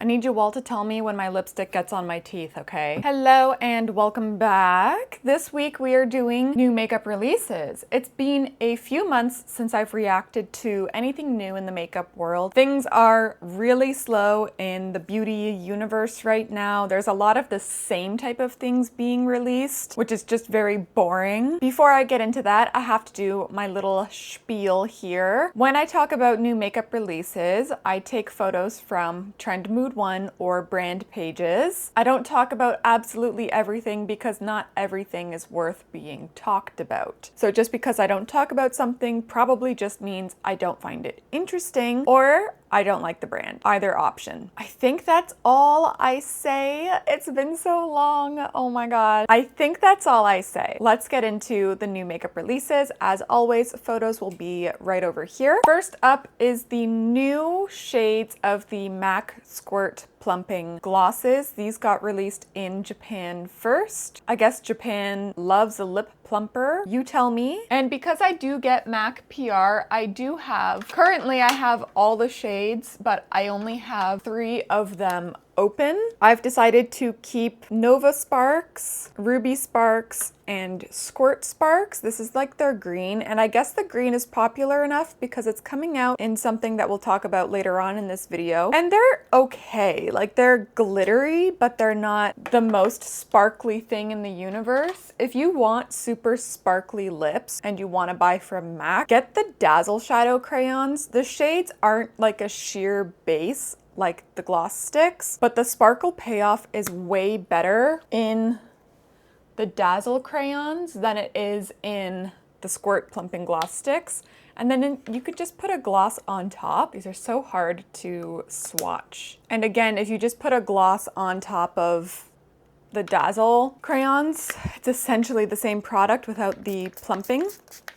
I need you all to tell me when my lipstick gets on my teeth, okay? Hello and welcome back. This week we are doing new makeup releases. It's been a few months since I've reacted to anything new in the makeup world. Things are really slow in the beauty universe right now. There's a lot of the same type of things being released, which is just very boring. Before I get into that, I have to do my little spiel here. When I talk about new makeup releases, I take photos from Trend Mood One or brand pages. I don't talk about absolutely everything because not everything is worth being talked about. So just because I don't talk about something probably just means I don't find it interesting or I don't like the brand. Either option. I think that's all I say. It's been so long. Oh my god. I think that's all I say. Let's get into the new makeup releases. As always, photos will be right over here. First up is the new shades of the MAC Squirt Plumping glosses. These got released in Japan first. I guess Japan loves a lip plumper. You tell me. And because I do get MAC PR, currently I have all the shades, but I only have 3 of them open. I've decided to keep Nova Sparks, Ruby Sparks, and Squirt Sparks. This is like their green, and I guess the green is popular enough because it's coming out in something that we'll talk about later on in this video. And they're okay. Like, they're glittery, but they're not the most sparkly thing in the universe. If you want super sparkly lips and you want to buy from MAC, get the Dazzle Shadow crayons. The shades aren't like a sheer base like the gloss sticks, but the sparkle payoff is way better in the Dazzle crayons than it is in the Squirt Plumping gloss sticks. And then you could just put a gloss on top. These are so hard to swatch. And again, if you just put a gloss on top of the Dazzle crayons, it's essentially the same product without the plumping.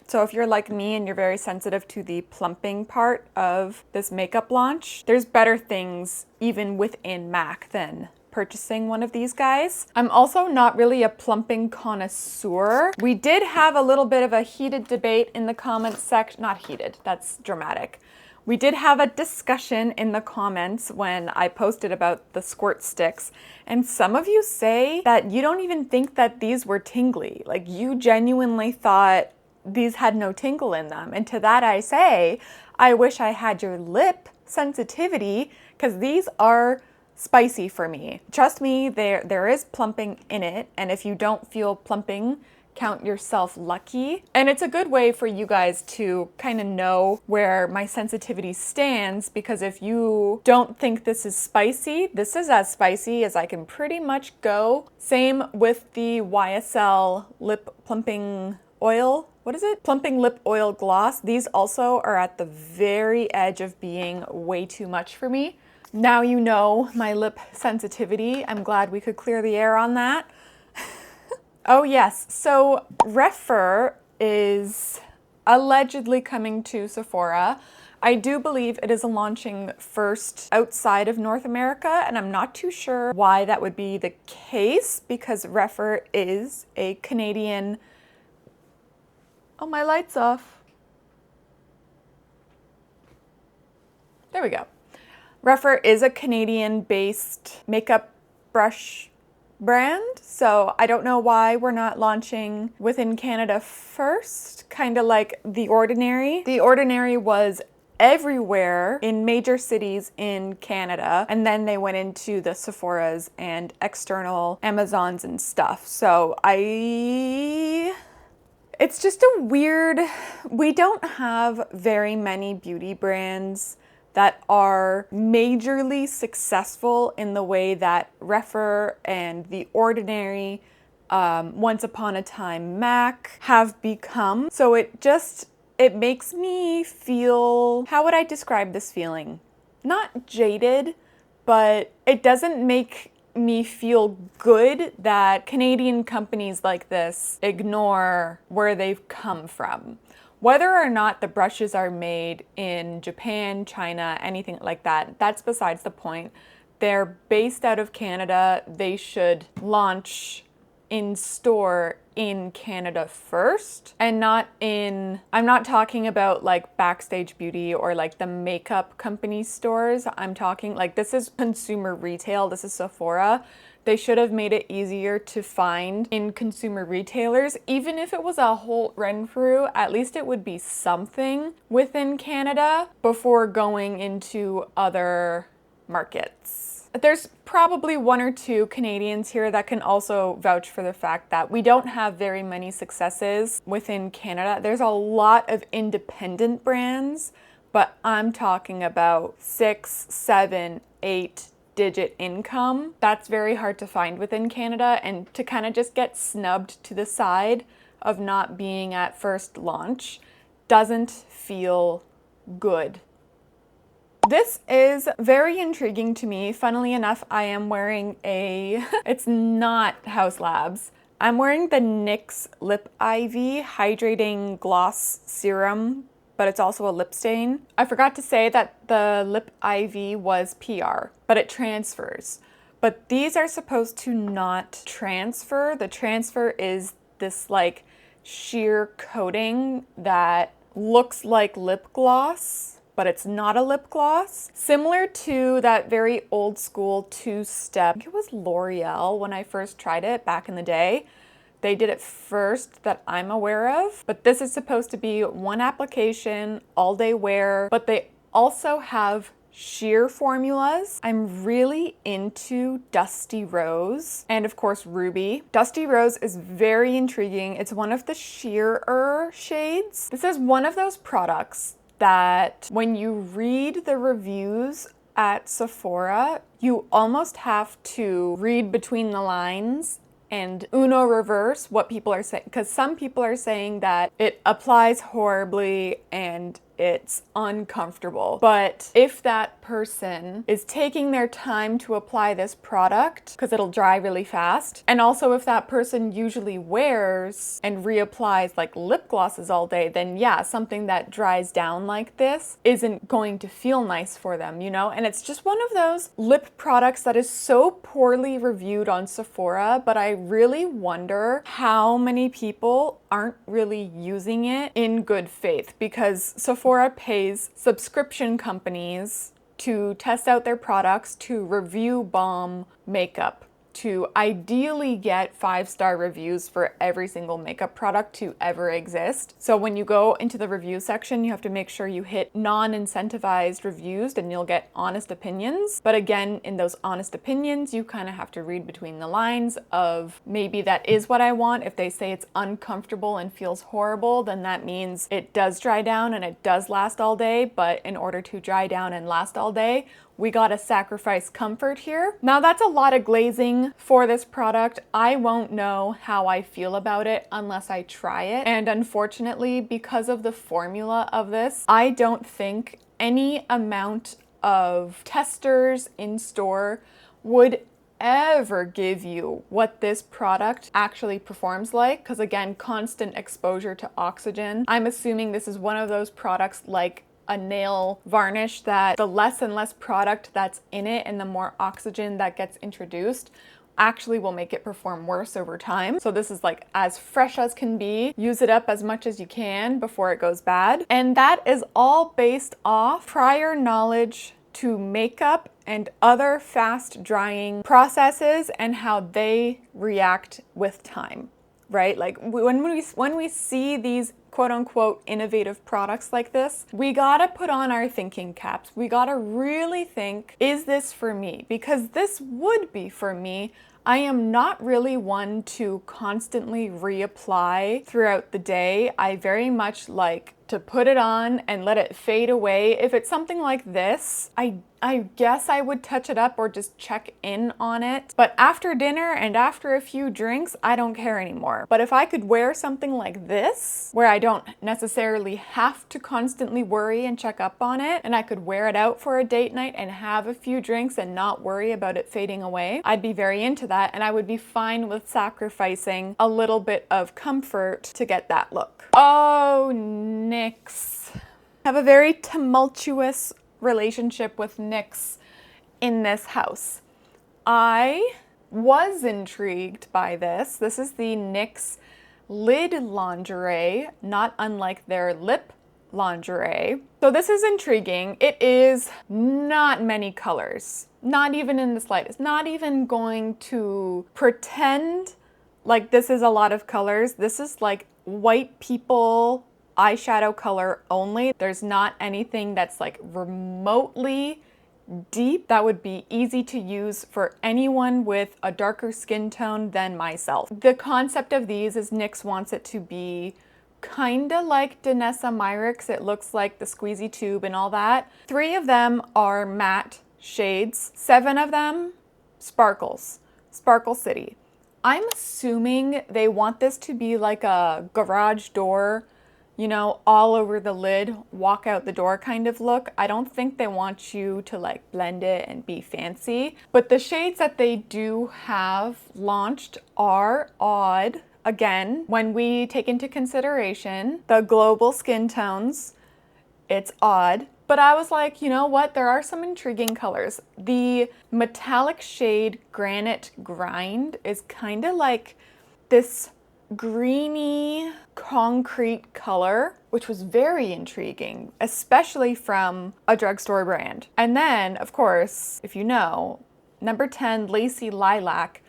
So if you're like me and you're very sensitive to the plumping part of this makeup launch, there's better things even within MAC than purchasing one of these guys. I'm also not really a plumping connoisseur. We did have a little bit of a heated debate in the comments section. Not heated, that's dramatic. We did have a discussion in the comments when I posted about the Squirt Sticks, and some of you say that you don't even think that these were tingly. Like, you genuinely thought these had no tingle in them. And to that I say, I wish I had your lip sensitivity, because these are spicy for me. Trust me, there is plumping in it, and if you don't feel plumping, count yourself lucky. And it's a good way for you guys to kind of know where my sensitivity stands, because if you don't think this is spicy, this is as spicy as I can pretty much go. Same with the YSL lip plumping oil. What is it? Plumping lip oil gloss. These also are at the very edge of being way too much for me. Now you know my lip sensitivity. I'm glad we could clear the air on that. Oh yes, so Rephr is allegedly coming to Sephora. I do believe it is launching first outside of North America, and I'm not too sure why that would be the case, because Rephr is a Canadian... Oh, my light's off. There we go. Rephr is a Canadian-based makeup brush brand, so I don't know why we're not launching within Canada first, kind of like The Ordinary. The Ordinary was everywhere in major cities in Canada, and then they went into the Sephoras and external Amazons and stuff. So it's just a weird... We don't have very many beauty brands that are majorly successful in the way that Rephr and The Ordinary, Once Upon a Time MAC have become. So it makes me feel... How would I describe this feeling? Not jaded, but it doesn't make me feel good that Canadian companies like this ignore where they've come from. Whether or not the brushes are made in Japan, China, anything like that, that's besides the point. They're based out of Canada. They should launch in store in Canada first, and not in, I'm not talking about like Backstage Beauty or like the makeup company stores. I'm talking like, this is consumer retail, this is Sephora. They should have made it easier to find in consumer retailers. Even if it was a whole Rephr, at least it would be something within Canada before going into other markets. There's probably one or two Canadians here that can also vouch for the fact that we don't have very many successes within Canada. There's a lot of independent brands, but I'm talking about 6, 7, 8 digit income. That's very hard to find within Canada, and to kind of just get snubbed to the side of not being at first launch doesn't feel good. This is very intriguing to me. Funnily enough, I am wearing a, it's not Haus Labs. I'm wearing the NYX Lip IV Hydrating Gloss Serum, but it's also a lip stain. I forgot to say that the Lip IV was PR, but it transfers. But these are supposed to not transfer. The transfer is this like sheer coating that looks like lip gloss, but it's not a lip gloss. Similar to that very old school two-step, I think it was L'Oreal when I first tried it back in the day. They did it first that I'm aware of, but this is supposed to be one application, all day wear, but they also have sheer formulas. I'm really into Dusty Rose and of course Ruby. Dusty Rose is very intriguing. It's one of the sheerer shades. This is one of those products that when you read the reviews at Sephora, you almost have to read between the lines and Uno reverse what people are saying, because some people are saying that it applies horribly and it's uncomfortable. But if that person is taking their time to apply this product, because it'll dry really fast, and also if that person usually wears and reapplies like lip glosses all day, then yeah, something that dries down like this isn't going to feel nice for them, you know? And it's just one of those lip products that is so poorly reviewed on Sephora, but I really wonder how many people aren't really using it in good faith, because Sephora pays subscription companies to test out their products, to review bomb makeup, to ideally get 5-star reviews for every single makeup product to ever exist. So when you go into the review section, you have to make sure you hit non-incentivized reviews and you'll get honest opinions. But again, in those honest opinions, you kind of have to read between the lines of maybe that is what I want. If they say it's uncomfortable and feels horrible, then that means it does dry down and it does last all day. But in order to dry down and last all day, we gotta sacrifice comfort here. Now that's a lot of glazing for this product. I won't know how I feel about it unless I try it. And unfortunately, because of the formula of this, I don't think any amount of testers in store would ever give you what this product actually performs like. Because again, constant exposure to oxygen. I'm assuming this is one of those products like a nail varnish that the less and less product that's in it and the more oxygen that gets introduced actually will make it perform worse over time. So this is like as fresh as can be. Use it up as much as you can before it goes bad. And that is all based off prior knowledge to makeup and other fast drying processes and how they react with time, right? Like when we see these quote unquote innovative products like this, we gotta put on our thinking caps. We gotta really think, is this for me? Because this would be for me. I am not really one to constantly reapply throughout the day. I very much like to put it on and let it fade away. If it's something like this, I guess I would touch it up or just check in on it. But after dinner and after a few drinks, I don't care anymore. But if I could wear something like this, where I don't necessarily have to constantly worry and check up on it, and I could wear it out for a date night and have a few drinks and not worry about it fading away, I'd be very into that, and I would be fine with sacrificing a little bit of comfort to get that look. Oh, NYX. I have a very tumultuous relationship with NYX in this house. I was intrigued by this. This is the NYX Lid Lingerie, not unlike their lip lingerie. So this is intriguing. It is not many colors, not even in the slightest. Not even going to pretend like this is a lot of colors. This is like white people eyeshadow color only. There's not anything that's like remotely deep that would be easy to use for anyone with a darker skin tone than myself. The concept of these is NYX wants it to be kinda like Danessa Myricks. It looks like the squeezy tube and all that. 3 of them are matte shades. 7 of them sparkles. Sparkle City. I'm assuming they want this to be like a garage door, you know, all over the lid, walk out the door kind of look. I don't think they want you to like blend it and be fancy. But the shades that they do have launched are odd. Again, when we take into consideration the global skin tones, it's odd. But I was like, you know what? There are some intriguing colors. The metallic shade Granite Grind is kind of like this greeny concrete color, which was very intriguing, especially from a drugstore brand. And then, of course, if you know, number 10, Lacy Lilac,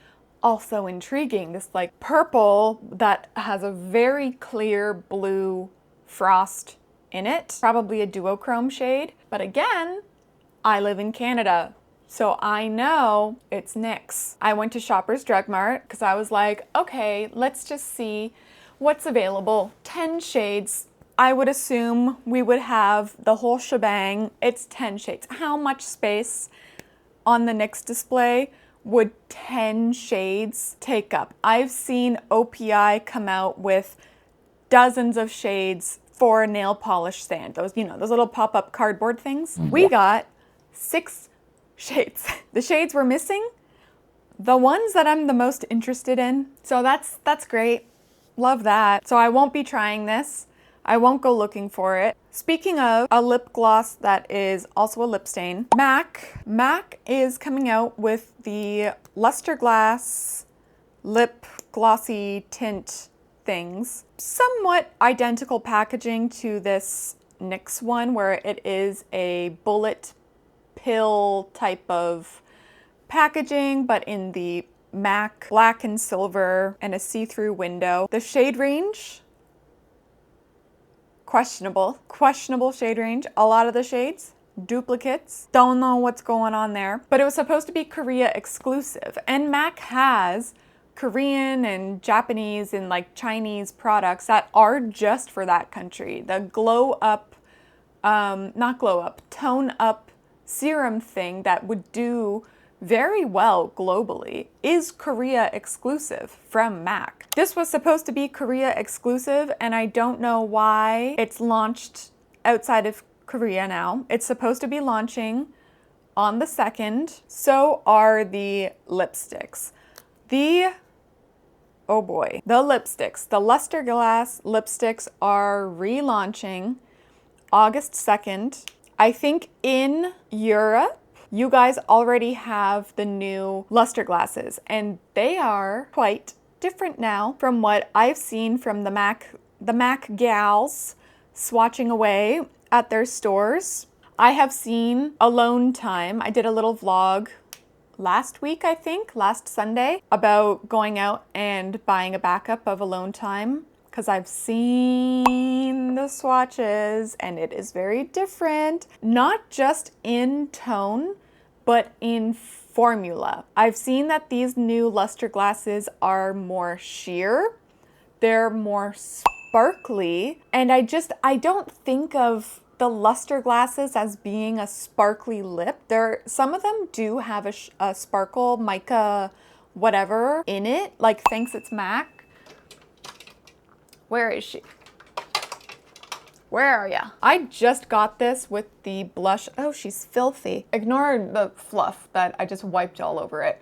also intriguing. This like purple that has a very clear blue frost in it, probably a duochrome shade. But again, I live in Canada, so I know it's NYX. I went to Shoppers Drug Mart because I was like, okay, let's just see what's available. 10 shades. I would assume we would have the whole shebang. It's 10 shades. How much space on the NYX display would 10 shades take up? I've seen OPI come out with dozens of shades for a nail polish stand. Those, you know, those little pop-up cardboard things. We got 6 shades. The shades we're missing, the ones that I'm the most interested in. So that's great. Love that. So I won't be trying this. I won't go looking for it. Speaking of a lip gloss that is also a lip stain, MAC is coming out with the Lustreglass lip glossy tint things. Somewhat identical packaging to this NYX one, where it is a bullet pill type of packaging, but in the MAC black and silver and a see-through window. The shade range, questionable shade range. A lot of the shades, duplicates. Don't know what's going on there. But it was supposed to be Korea exclusive. And MAC has Korean and Japanese and like Chinese products that are just for that country. The glow up, not glow up, tone up serum thing that would do very well globally is Korea exclusive from MAC. This was supposed to be Korea exclusive, and I don't know why it's launched outside of Korea now. It's supposed to be launching on the 2nd. So are the lipsticks. Oh boy, the lipsticks. The Lustreglass lipsticks are relaunching August 2nd. I think in Europe, you guys already have the new Lustreglasses, and they are quite different now from what I've seen from the MAC gals swatching away at their stores. I have seen Alone Time. I did a little vlog last week, I think, last Sunday, about going out and buying a backup of Alone Time, because I've seen the swatches and it is very different, not just in tone, but in formula. I've seen that these new Lustreglasses are more sheer, they're more sparkly, and I don't think of the Lustreglasses as being a sparkly lip. Some of them do have a sparkle, mica, whatever in it, like Thanks It's MAC. Where is she? Where are ya? I just got this with the blush. Oh, she's filthy. Ignore the fluff that I just wiped all over it.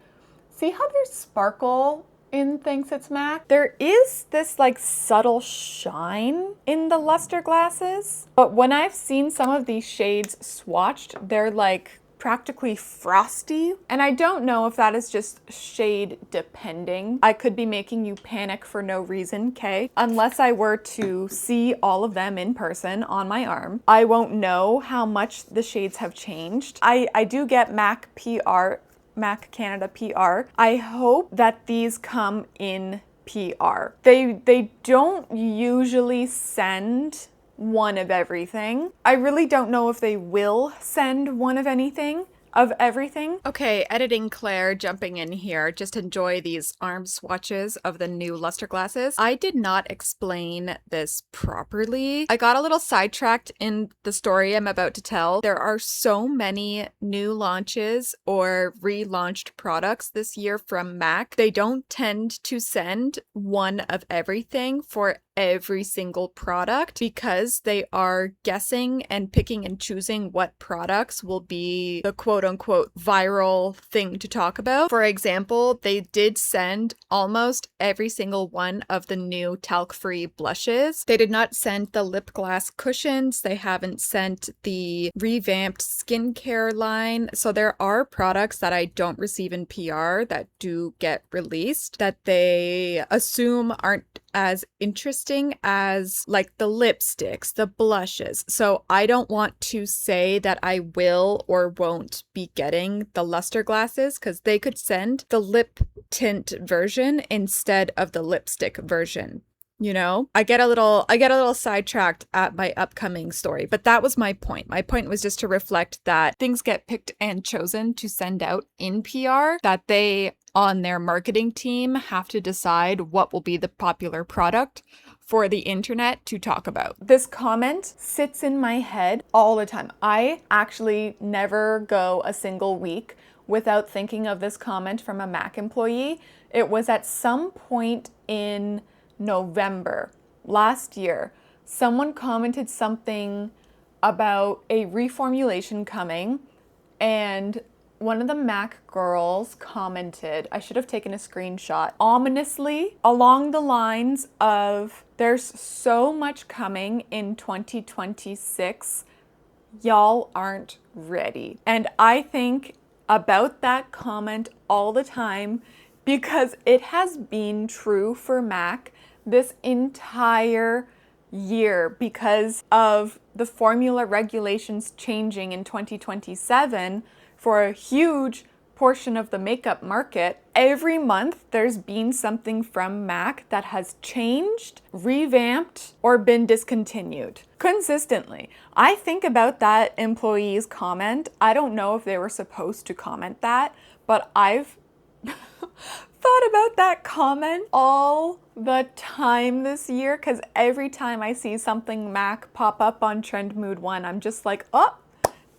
See how there's sparkle in Thanks It's MAC? There is this like subtle shine in the Lustreglasses, but when I've seen some of these shades swatched, they're like practically frosty. And I don't know if that is just shade depending. I could be making you panic for no reason, okay? Unless I were to see all of them in person on my arm, I won't know how much the shades have changed. I do get MAC PR, MAC Canada PR. I hope that these come in PR. They don't usually send one of everything. I really don't know if they will send one of anything. Of everything. Okay, editing Claire jumping in here. Just enjoy these arm swatches of the new Lustreglasses. I did not explain this properly. I got a little sidetracked in the story I'm about to tell. There are so many new launches or relaunched products this year from MAC. They don't tend to send one of everything for every single product because they are guessing and picking and choosing what products will be the quote-unquote viral thing to talk about. For example, they did send almost every single one of the new talc-free blushes. They did not send the lip gloss cushions. They haven't sent the revamped skincare line. So there are products that I don't receive in PR that do get released that they assume aren't as interesting as like the lipsticks, the blushes. So I don't want to say that I will or won't be getting the Lustreglasses because they could send the lip tint version instead of the lipstick version. You know, I get a little sidetracked at my upcoming story, but that was my point. My point was just to reflect that things get picked and chosen to send out in PR, that they on their marketing team have to decide what will be the popular product for the internet to talk about. This comment sits in my head all the time. I actually never go a single week without thinking of this comment from a MAC employee. It was at some point in November last year, someone commented something about a reformulation coming, and one of the MAC girls commented, I should have taken a screenshot, ominously along the lines of, there's so much coming in 2026, y'all aren't ready. And I think about that comment all the time because it has been true for MAC this entire year because of the formula regulations changing in 2027 for a huge portion of the makeup market. Every month there's been something from MAC that has changed, revamped, or been discontinued consistently. I think about that employee's comment. I don't know if they were supposed to comment that, but I've thought about that comment all the time this year because every time I see something MAC pop up on Trend Mood 1, I'm just like, oh,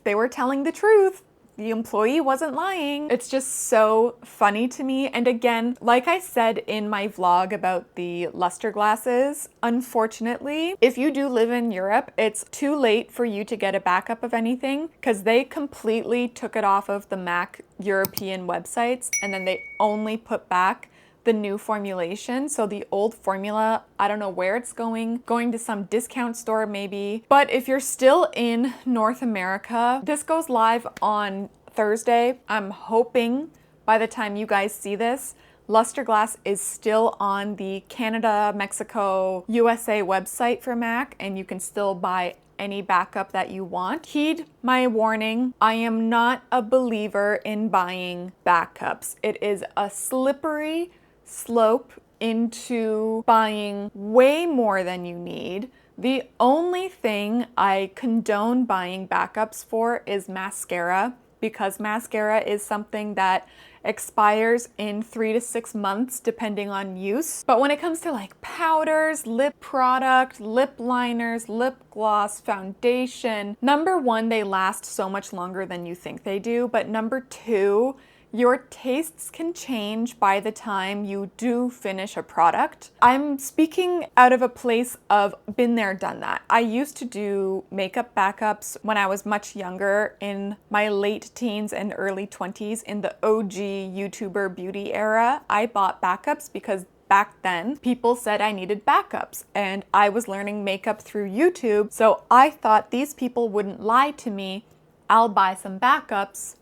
they were telling the truth. The employee wasn't lying. It's just so funny to me. And again, like I said in my vlog about the Lustreglasses, unfortunately, if you do live in Europe, it's too late for you to get a backup of anything because they completely took it off of the MAC European websites and then they only put back the new formulation. So the old formula, I don't know where it's going to some discount store maybe. But if you're still in North America, this goes live on Thursday. I'm hoping by the time you guys see this, Lustreglass is still on the Canada, Mexico, USA website for MAC, and you can still buy any backup that you want. Heed my warning, I am not a believer in buying backups. It is a slippery slope into buying way more than you need. The only thing I condone buying backups for is mascara, because mascara is something that expires in 3 to 6 months depending on use. But when it comes to like powders, lip product, lip liners, lip gloss, foundation, number one, they last so much longer than you think they do. But number two, your tastes can change by the time you do finish a product. I'm speaking out of a place of been there, done that. I used to do makeup backups when I was much younger, in my late teens and early 20s, in the OG YouTuber beauty era. I bought backups because back then people said I needed backups and I was learning makeup through YouTube. So I thought these people wouldn't lie to me I'll buy some backups.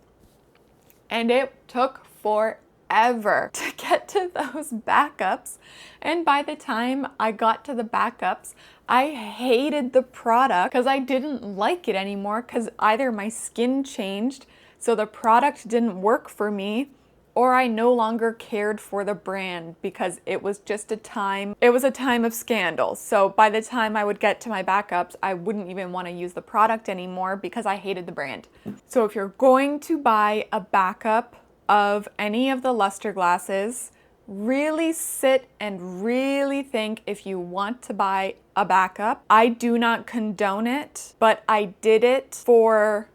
And it took forever to get to those backups. And by the time I got to the backups, I hated the product because I didn't like it anymore because either my skin changed, so the product didn't work for me, or I no longer cared for the brand because it was just a time of scandal. So by the time I would get to my backups, I wouldn't even want to use the product anymore because I hated the brand. So if you're going to buy a backup of any of the Lustreglasses, really sit and really think if you want to buy a backup. I do not condone it, but I did it for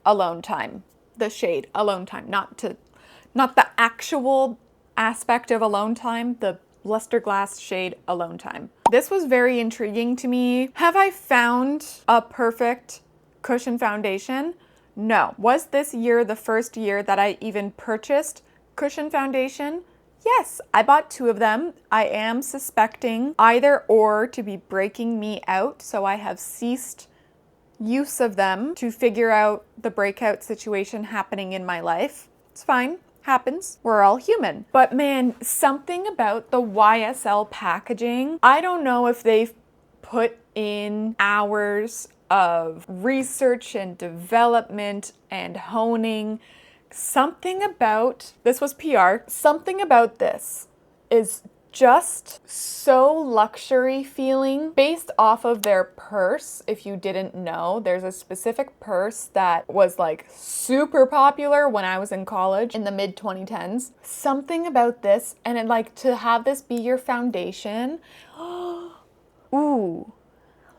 alone time. The shade alone time, not the actual aspect of alone time, the Lustreglass shade alone time. This was very intriguing to me. Have I found a perfect cushion foundation? No. Was this year the first year that I even purchased cushion foundation? Yes, I bought 2 of them. I am suspecting either or to be breaking me out, so I have ceased use of them to figure out the breakout situation happening in my life. It's fine. Happens. We're all human. But man, something about the YSL packaging, I don't know if they've put in hours of research and development and honing. Something about, this was PR, something about this is just so luxury feeling based off of their purse. If you didn't know, there's a specific purse that was like super popular when I was in college in the mid 2010s. Something about this, and it, like, to have this be your foundation. Ooh,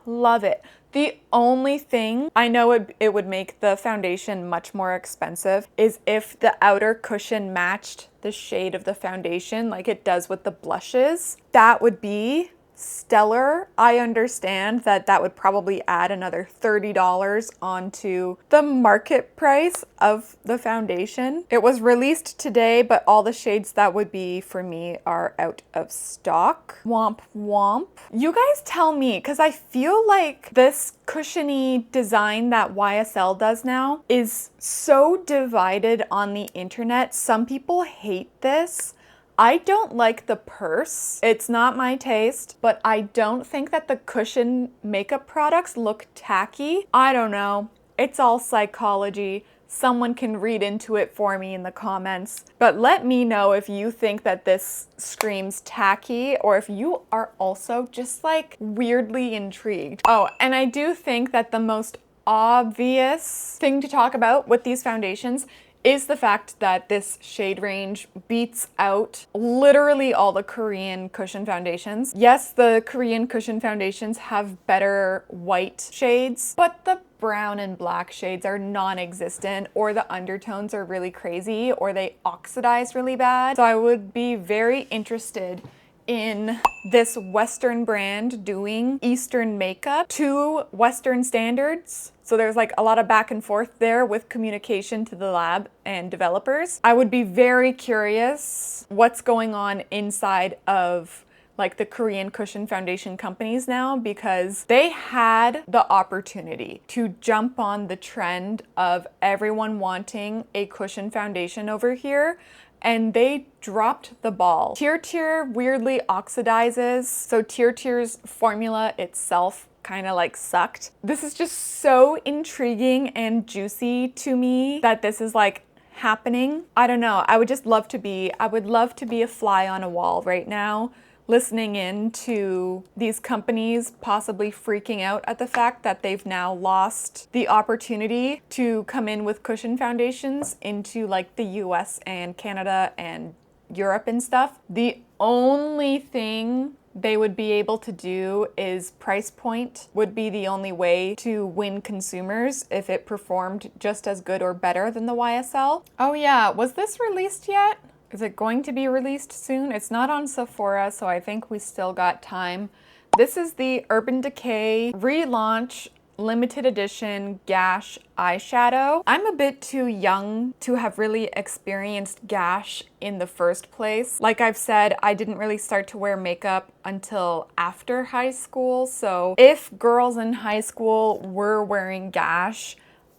love it. The only thing, I know it would make the foundation much more expensive, is if the outer cushion matched the shade of the foundation like it does with the blushes. That would be stellar. I understand that that would probably add another $30 onto the market price of the foundation. It was released today, but all the shades that would be for me are out of stock. Womp womp. You guys tell me, because I feel like this cushiony design that YSL does now is so divided on the internet. Some people hate this. I don't like the purse. It's not my taste, but I don't think that the cushion makeup products look tacky. I don't know. It's all psychology. Someone can read into it for me in the comments. But let me know if you think that this screams tacky or if you are also just like weirdly intrigued. Oh, and I do think that the most obvious thing to talk about with these foundations is the fact that this shade range beats out literally all the Korean cushion foundations. Yes, the Korean cushion foundations have better white shades, but the brown and black shades are non-existent, or the undertones are really crazy, or they oxidize really bad. So I would be very interested in this Western brand doing Eastern makeup to Western standards. So there's like a lot of back and forth there with communication to the lab and developers. I would be very curious what's going on inside of like the Korean cushion foundation companies now, because they had the opportunity to jump on the trend of everyone wanting a cushion foundation over here, and they dropped the ball. Tear weirdly oxidizes, so Tear's formula itself kind of like sucked. This is just so intriguing and juicy to me that this is like happening. I don't know, I would love to be a fly on a wall right now, listening in to these companies possibly freaking out at the fact that they've now lost the opportunity to come in with cushion foundations into like the US and Canada and Europe and stuff. The only thing they would be able to do is price point would be the only way to win consumers if it performed just as good or better than the YSL. Oh yeah, was this released yet? Is it going to be released soon? It's not on Sephora, so I think we still got time. This is the Urban Decay Relaunch limited edition Gash eyeshadow. I'm a bit too young to have really experienced Gash in the first place. Like I've said, I didn't really start to wear makeup until after high school, so if girls in high school were wearing Gash,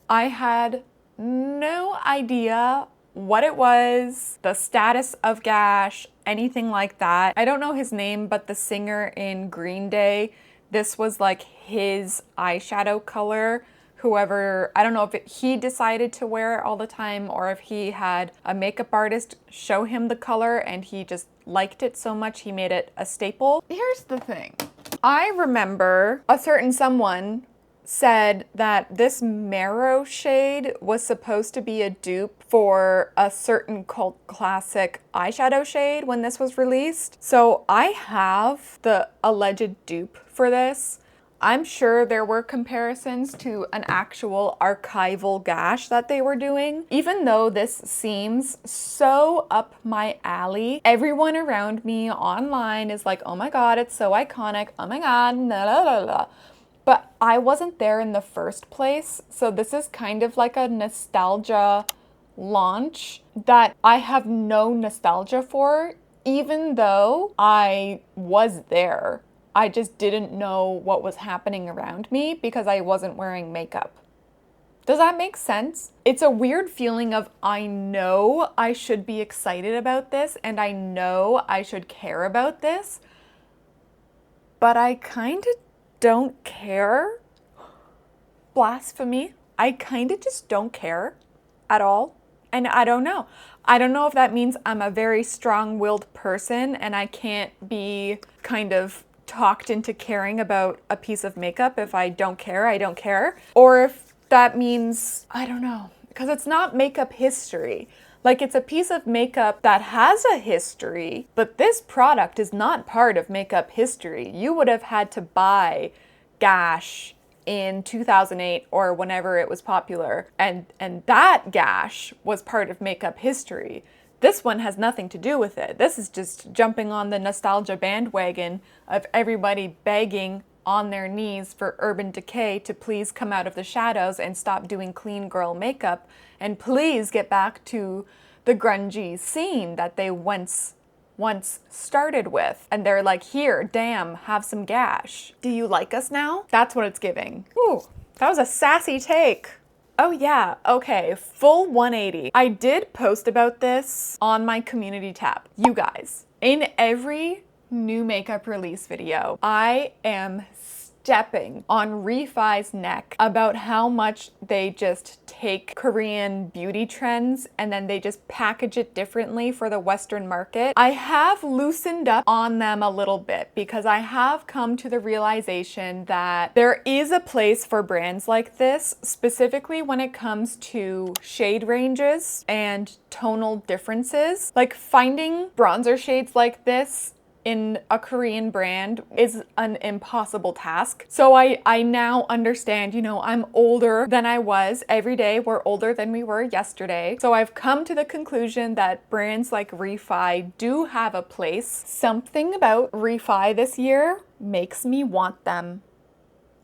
I had no idea what it was, the status of Gash, anything like that. I don't know his name, but the singer in Green Day, this was like his eyeshadow color. Whoever, I don't know if he decided to wear it all the time or if he had a makeup artist show him the color and he just liked it so much he made it a staple. Here's the thing. I remember a certain someone said that this Marrow shade was supposed to be a dupe for a certain cult classic eyeshadow shade when this was released. So I have the alleged dupe for this. I'm sure there were comparisons to an actual archival Gash that they were doing. Even though this seems so up my alley, everyone around me online is like, oh my god, it's so iconic, oh my god, la la la la. But I wasn't there in the first place, so this is kind of like a nostalgia launch that I have no nostalgia for, even though I was there. I just didn't know what was happening around me because I wasn't wearing makeup. Does that make sense? It's a weird feeling of I know I should be excited about this and I know I should care about this, but I kind of don't care. Blasphemy. I kind of just don't care at all. And I don't know. I don't know if that means I'm a very strong-willed person and I can't be kind of talked into caring about a piece of makeup. If I don't care, I don't care. Or if that means, I don't know, because it's not makeup history. Like, it's a piece of makeup that has a history, but this product is not part of makeup history. You would have had to buy Gash in 2008 or whenever it was popular, and that Gash was part of makeup history. This one has nothing to do with it. This is just jumping on the nostalgia bandwagon of everybody begging on their knees for Urban Decay to please come out of the shadows and stop doing clean girl makeup and please get back to the grungy scene that they once started with. And they're like, here, damn, have some Gash. Do you like us now? That's what it's giving. Ooh, that was a sassy take. Oh yeah, okay, full 180. I did post about this on my community tab. You guys, in every new makeup release video, I am stepping on Refy's neck about how much they just take Korean beauty trends and then they just package it differently for the Western market. I have loosened up on them a little bit because I have come to the realization that there is a place for brands like this, specifically when it comes to shade ranges and tonal differences. Like, finding bronzer shades like this in a Korean brand is an impossible task. So I now understand, you know, I'm older than I was. Every day we're older than we were yesterday. So I've come to the conclusion that brands like Refy do have a place. Something about Refy this year makes me want them.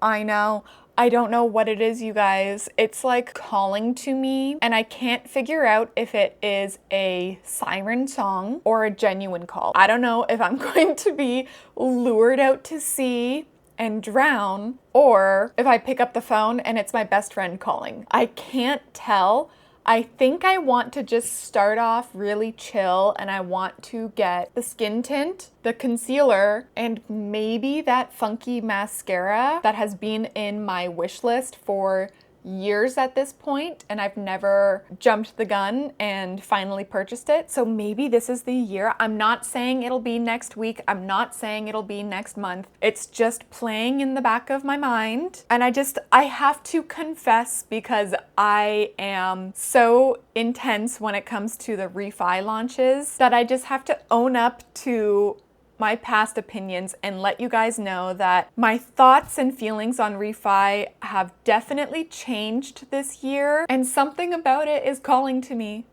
I know. I don't know what it is, you guys. It's like calling to me, and I can't figure out if it is a siren song or a genuine call. I don't know if I'm going to be lured out to sea and drown, or if I pick up the phone and it's my best friend calling. I can't tell. I think I want to just start off really chill and I want to get the skin tint, the concealer, and maybe that funky mascara that has been in my wish list for years at this point, and I've never jumped the gun and finally purchased it. So maybe this is the year. I'm not saying it'll be next week. I'm not saying it'll be next month. It's just playing in the back of my mind. And I have to confess, because I am so intense when it comes to the Refy launches, that I just have to own up to my past opinions and let you guys know that my thoughts and feelings on Refy have definitely changed this year, and something about it is calling to me.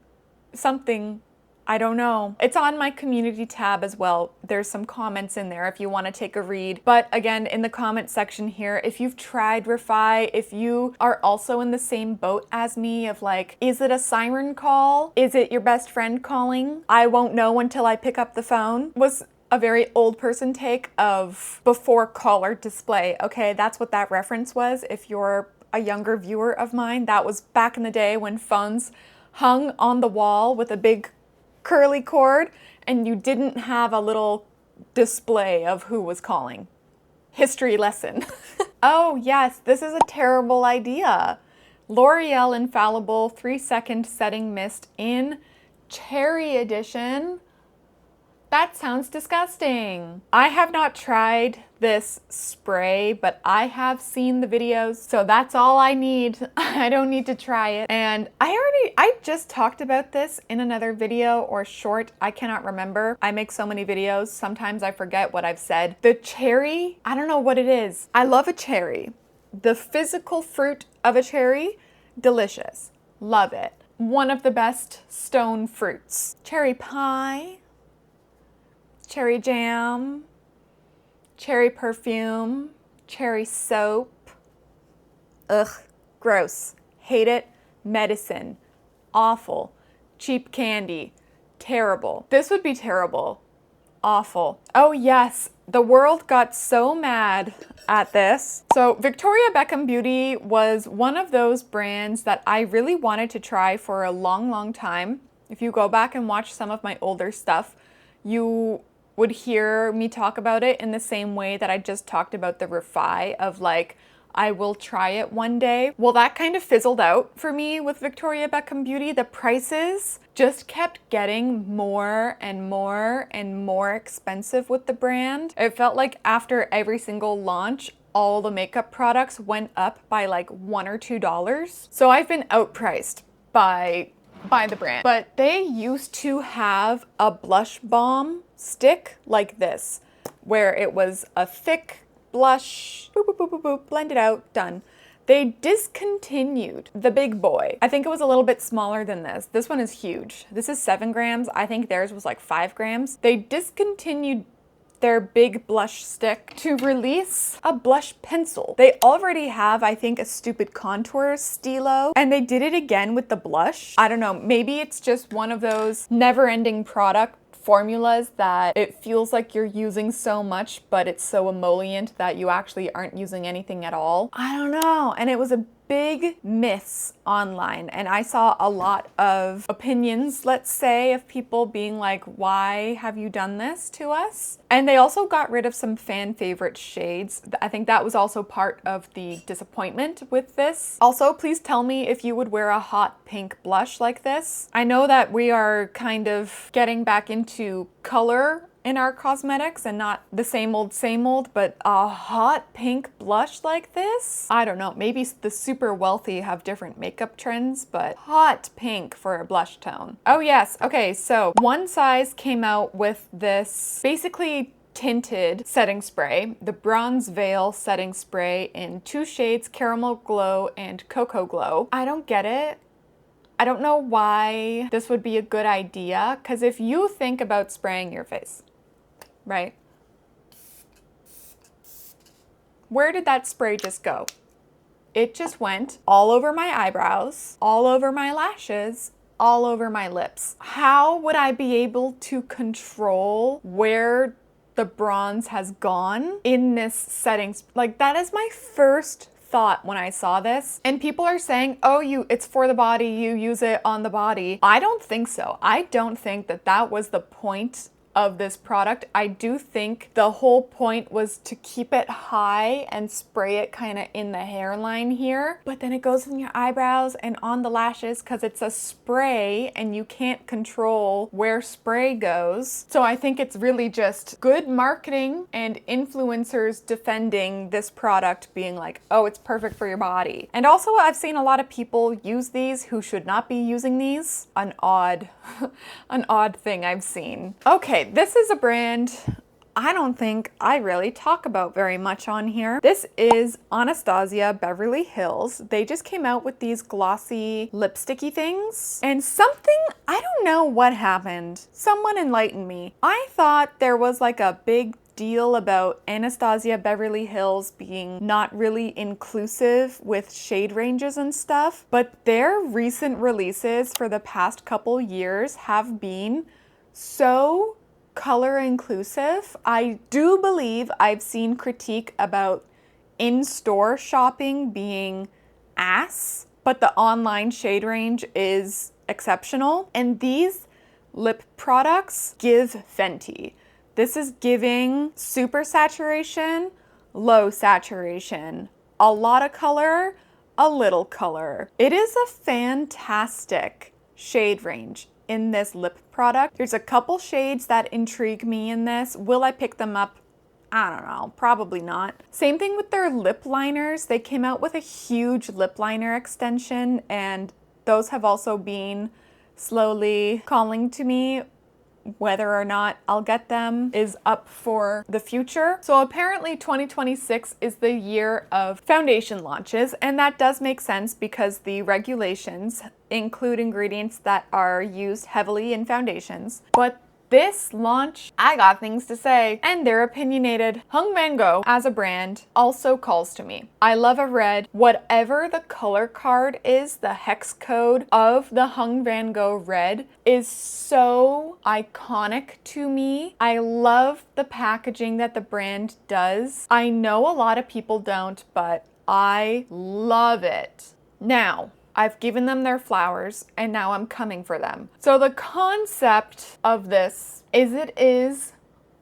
Something. I don't know. It's on my community tab as well. There's some comments in there if you want to take a read. But again, in the comment section here, if you've tried Refy, if you are also in the same boat as me of like, is it a siren call? Is it your best friend calling? I won't know until I pick up the phone. Was a very old person take of before caller display. Okay, that's what that reference was. If you're a younger viewer of mine, that was back in the day when phones hung on the wall with a big curly cord and you didn't have a little display of who was calling. History lesson. Oh yes, this is a terrible idea. L'Oreal Infallible 3-second setting mist in Cherry Edition. That sounds disgusting. I have not tried this spray, but I have seen the videos, so that's all I need. I don't need to try it. And I just talked about this in another video or short, I cannot remember. I make so many videos, sometimes I forget what I've said. The cherry, I don't know what it is. I love a cherry. The physical fruit of a cherry, delicious. Love it. One of the best stone fruits. Cherry pie. Cherry jam, cherry perfume, cherry soap. Ugh, gross. Hate it. Medicine. Awful. Cheap candy. Terrible. This would be terrible. Awful. Oh yes, the world got so mad at this. So Victoria Beckham Beauty was one of those brands that I really wanted to try for a long, long time. If you go back and watch some of my older stuff, you would hear me talk about it in the same way that I just talked about the Refy of like, I will try it one day. Well, that kind of fizzled out for me with Victoria Beckham Beauty. The prices just kept getting more and more and more expensive with the brand. It felt like after every single launch, all the makeup products went up by like $1 or $2. So I've been outpriced by the brand. But they used to have a blush balm stick like this, where it was a thick blush, boop, boop, boop, boop, boop, blend it out, done. They discontinued the big boy. I think it was a little bit smaller than this. This one is huge. This is 7 grams. I think theirs was like 5 grams. They discontinued their big blush stick to release a blush pencil. They already have, I think, a stupid contour stilo, and they did it again with the blush. I don't know, maybe it's just one of those never-ending product formulas that it feels like you're using so much, but it's so emollient that you actually aren't using anything at all. I don't know. And it was a big miss online, and I saw a lot of opinions, let's say, of people being like, why have you done this to us? And they also got rid of some fan favorite shades. I think that was also part of the disappointment with this. Also, please tell me if you would wear a hot pink blush like this. I know that we are kind of getting back into color in our cosmetics and not the same old, but a hot pink blush like this? I don't know, maybe the super wealthy have different makeup trends, but hot pink for a blush tone. Oh yes, okay, so One Size came out with this basically tinted setting spray, the Bronze Veil setting spray in 2 shades, Caramel Glow and Cocoa Glow. I don't get it. I don't know why this would be a good idea, because if you think about spraying your face, right? Where did that spray just go? It just went all over my eyebrows, all over my lashes, all over my lips. How would I be able to control where the bronze has gone in this setting? Like, that is my first thought when I saw this. And people are saying, oh, it's for the body, you use it on the body. I don't think so. I don't think that that was the point of this product. I do think the whole point was to keep it high and spray it kind of in the hairline here, but then it goes in your eyebrows and on the lashes because it's a spray and you can't control where spray goes. So I think it's really just good marketing and influencers defending this product, being like, oh, it's perfect for your body. And also I've seen a lot of people use these who should not be using these. An odd thing I've seen. Okay, this is a brand I don't think I really talk about very much on here. This is Anastasia Beverly Hills. They just came out with these glossy lipsticky things, and something, I don't know what happened. Someone enlighten me. I thought there was like a big deal about Anastasia Beverly Hills being not really inclusive with shade ranges and stuff, but their recent releases for the past couple years have been so color inclusive. I do believe I've seen critique about in-store shopping being ass, but the online shade range is exceptional. And these lip products give Fenty. This is giving super saturation, low saturation, a lot of color, a little color. It is a fantastic shade range in this lip product. There's a couple shades that intrigue me in this. Will I pick them up? I don't know, probably not. Same thing with their lip liners. They came out with a huge lip liner extension, and those have also been slowly calling to me. Whether or not I'll get them is up for the future. So apparently 2026 is the year of foundation launches, and that does make sense because the regulations include ingredients that are used heavily in foundations. But this launch, I got things to say, and they're opinionated. Hung Mango as a brand also calls to me. I love a red. Whatever the color card is, the hex code of the Hung Van Gogh red is so iconic to me. I love the packaging that the brand does. I know a lot of people don't, but I love it. Now, I've given them their flowers, and now I'm coming for them. So the concept of this is it is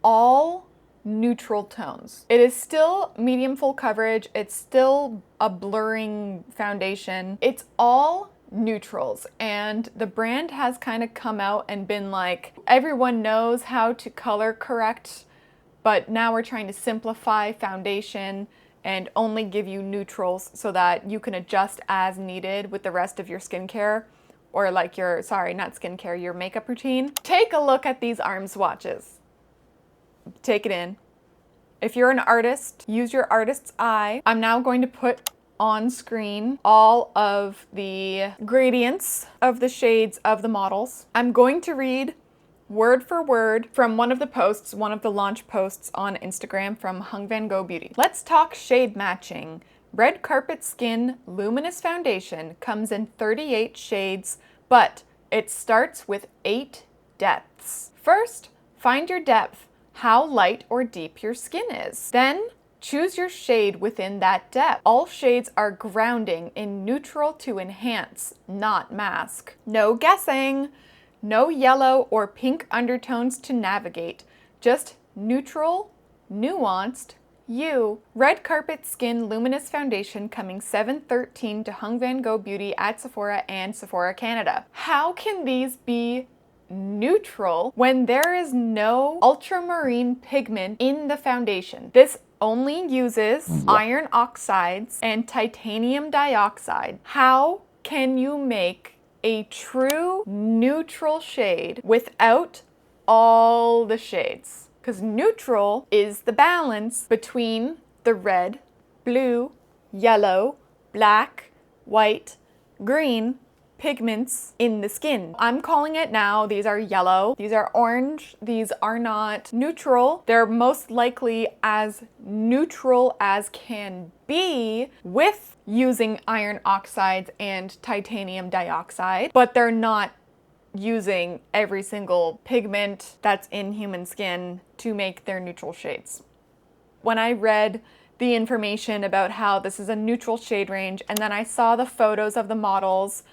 all neutral tones. It is still medium full coverage. It's still a blurring foundation. It's all neutrals, and the brand has kind of come out and been like, everyone knows how to color correct, but now we're trying to simplify foundation and only give you neutrals so that you can adjust as needed with the rest of your skincare, or like your, sorry, not skincare, your makeup routine. Take a look at these arm swatches. Take it in. If you're an artist, use your artist's eye. I'm now going to put on screen all of the gradients of the shades of the models. I'm going to read word for word from one of the posts, one of the launch posts on Instagram from Hung Van Gogh Beauty. Let's talk shade matching. Red Carpet Skin Luminous Foundation comes in 38 shades, but it starts with 8 depths. First, find your depth, how light or deep your skin is. Then, choose your shade within that depth. All shades are grounding in neutral to enhance, not mask. No guessing. No yellow or pink undertones to navigate, just neutral, nuanced, you. Red Carpet Skin Luminous Foundation coming 7/13 to Hung Van Gogh Beauty at Sephora and Sephora Canada. How can these be neutral when there is no ultramarine pigment in the foundation? This only uses iron oxides and titanium dioxide. How can you make a true neutral shade without all the shades? Because neutral is the balance between the red, blue, yellow, black, white, green pigments in the skin. I'm calling it now. These are yellow. These are orange. These are not neutral. They're most likely as neutral as can be with using iron oxides and titanium dioxide, but they're not using every single pigment that's in human skin to make their neutral shades. When I read the information about how this is a neutral shade range, and then I saw the photos of the models,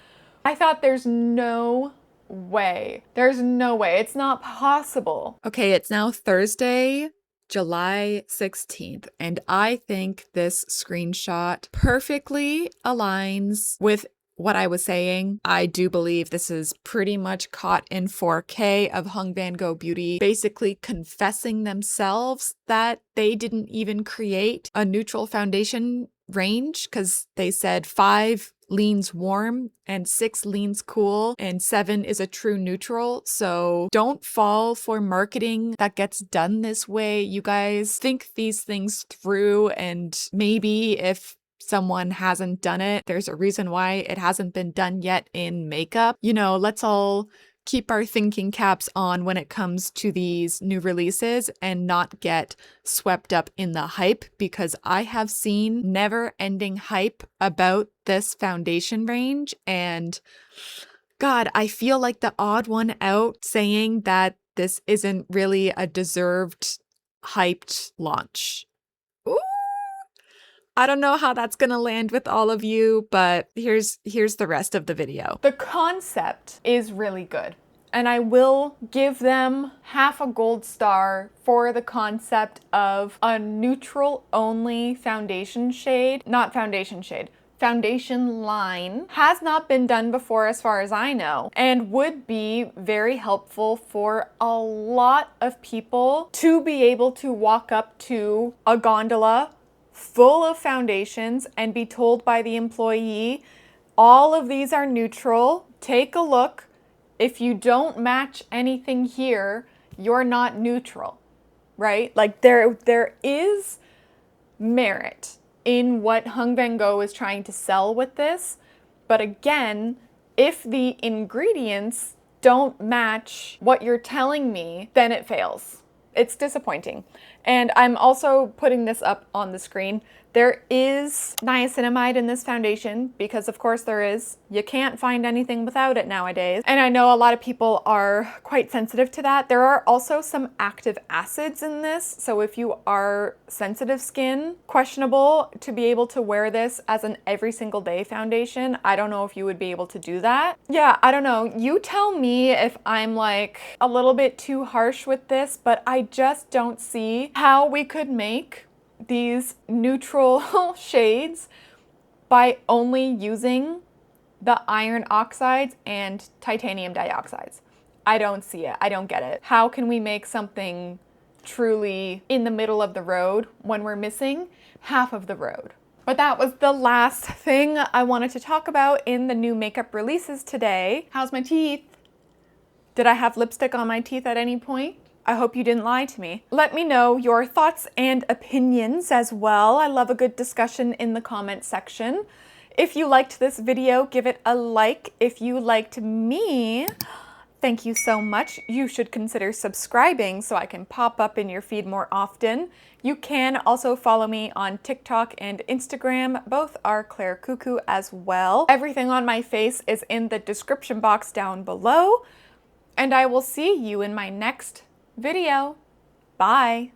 I thought there's no way. There's no way. It's not possible. Okay, it's now Thursday, July 16th, and I think this screenshot perfectly aligns with what I was saying. I do believe this is pretty much caught in 4K of Hung Van Gogh Beauty basically confessing themselves that they didn't even create a neutral foundation range, because they said 5 leans warm and 6 leans cool and 7 is a true neutral. So don't fall for marketing that gets done this way. You guys think these things through, and maybe if someone hasn't done it, there's a reason why it hasn't been done yet in makeup. You know, let's all keep our thinking caps on when it comes to these new releases and not get swept up in the hype, because I have seen never-ending hype about this foundation range, and God, I feel like the odd one out saying that this isn't really a deserved hyped launch. Ooh. I don't know how that's gonna land with all of you, but here's the rest of the video. The concept is really good, and I will give them half a gold star for the concept of a neutral only foundation shade, not foundation shade, foundation line. Has not been done before as far as I know, and would be very helpful for a lot of people to be able to walk up to a gondola full of foundations and be told by the employee, all of these are neutral, take a look. If you don't match anything here, you're not neutral, right? Like there is merit in what Hung Van Gogh is trying to sell with this. But again, if the ingredients don't match what you're telling me, then it fails. It's disappointing. And I'm also putting this up on the screen. There is niacinamide in this foundation because of course there is. You can't find anything without it nowadays. And I know a lot of people are quite sensitive to that. There are also some active acids in this. So if you are sensitive skin, questionable to be able to wear this as an every single day foundation. I don't know if you would be able to do that. Yeah, I don't know. You tell me if I'm like a little bit too harsh with this, but I just don't see how we could make these neutral shades by only using the iron oxides and titanium dioxides. I don't see it. I don't get it. How can we make something truly in the middle of the road when we're missing half of the road? But that was the last thing I wanted to talk about in the new makeup releases today. How's my teeth? Did I have lipstick on my teeth at any point? I hope you didn't lie to me. Let me know your thoughts and opinions as well. I love a good discussion in the comment section. If you liked this video, give it a like. If you liked me, thank you so much. You should consider subscribing so I can pop up in your feed more often. You can also follow me on TikTok and Instagram. Both are Claire Cuckoo as well. Everything on my face is in the description box down below. And I will see you in my next video. Bye.